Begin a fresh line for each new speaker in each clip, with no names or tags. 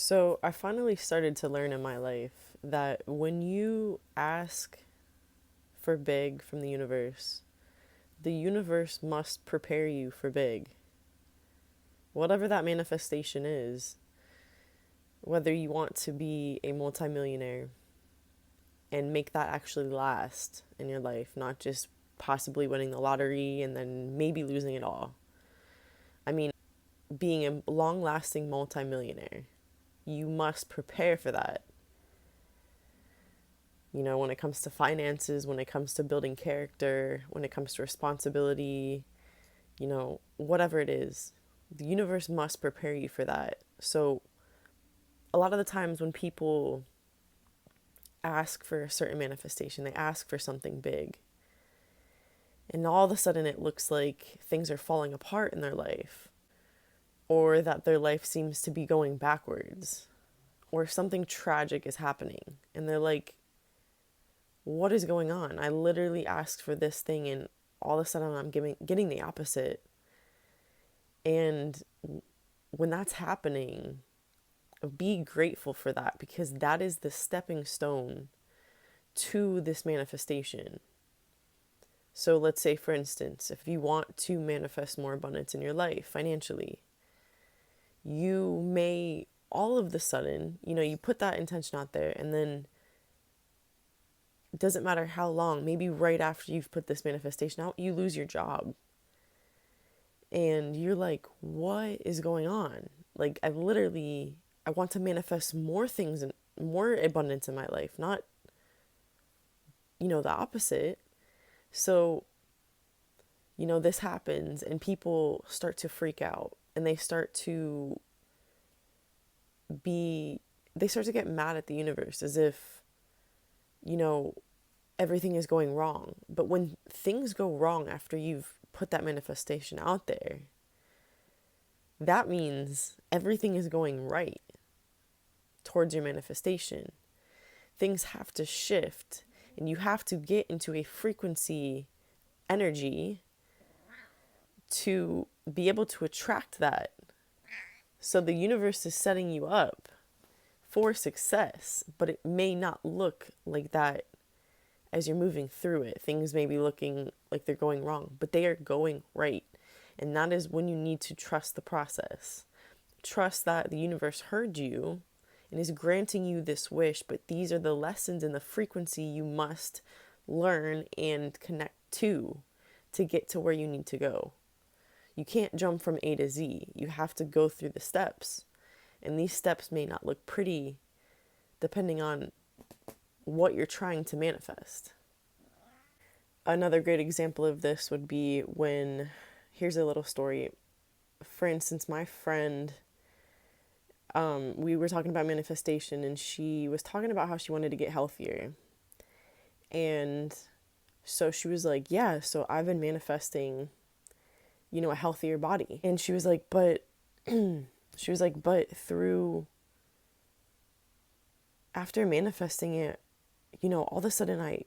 So I finally started to learn in my life that when you ask for big from the universe must prepare you for big. Whatever that manifestation is, whether you want to be a multimillionaire and make that actually last in your life, not just possibly winning the lottery and then maybe losing it all. I mean, being a long lasting multimillionaire, you must prepare for that. When it comes to finances, when it comes to building character, when it comes to responsibility, whatever it is, the universe must prepare you for that. So, a lot of the times when people ask for a certain manifestation, they ask for something big, and all of a sudden it looks like things are falling apart in their life, or that their life seems to be going backwards, or something tragic is happening, and they're like, what is going on? I literally asked for this thing and all of a sudden I'm getting the opposite. And when that's happening, be grateful for that, because that is the stepping stone to this manifestation. So let's say, for instance, if you want to manifest more abundance in your life financially, you may all of the sudden, you put that intention out there, and then it doesn't matter how long, maybe right after you've put this manifestation out, you lose your job. And you're like, what is going on? Like, I want to manifest more things and more abundance in my life, not, the opposite. So, this happens and people start to freak out, and they start to get mad at the universe as if, everything is going wrong. But when things go wrong after you've put that manifestation out there, that means everything is going right towards your manifestation. Things have to shift, and you have to get into a frequency energy to be able to attract that. So the universe is setting you up for success, but it may not look like that as you're moving through it. Things may be looking like they're going wrong, but they are going right. And that is when you need to trust the process. Trust that the universe heard you and is granting you this wish, but these are the lessons and the frequency you must learn and connect to get to where you need to go. You can't jump from A to Z. You have to go through the steps. And these steps may not look pretty depending on what you're trying to manifest. Another great example of this would be here's a little story. For instance, my friend, we were talking about manifestation, and she was talking about how she wanted to get healthier. And so she was like, yeah, so I've been manifesting, a healthier body. And she was like, but through, after manifesting it, all of a sudden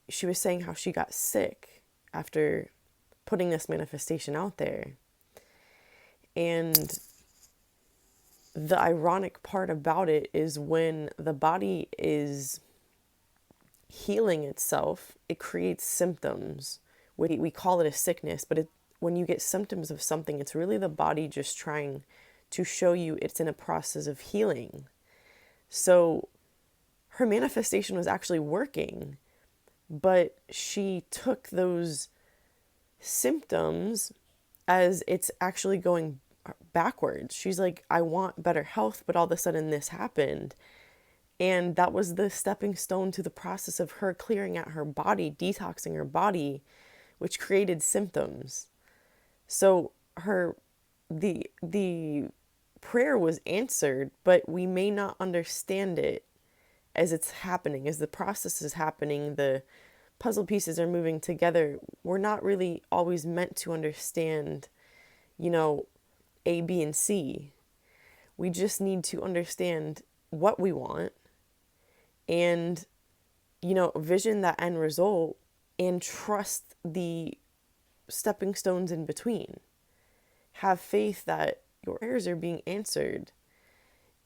she was saying how she got sick after putting this manifestation out there. And the ironic part about it is when the body is healing itself, it creates symptoms. We call it a sickness, but when you get symptoms of something, it's really the body just trying to show you it's in a process of healing. So her manifestation was actually working, but she took those symptoms as it's actually going backwards. She's like, I want better health, but all of a sudden this happened. And that was the stepping stone to the process of her clearing out her body, detoxing her body, which created symptoms. So the prayer was answered, but we may not understand it as it's happening, as the process is happening, the puzzle pieces are moving together. We're not really always meant to understand, A, B, and C. We just need to understand what we want and, vision that end result and trust the stepping stones in between. Have faith that your prayers are being answered.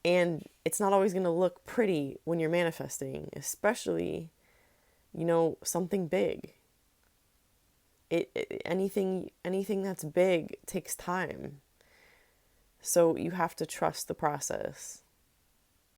And it's not always going to look pretty when you're manifesting, especially, something big. Anything that's big takes time. So you have to trust the process.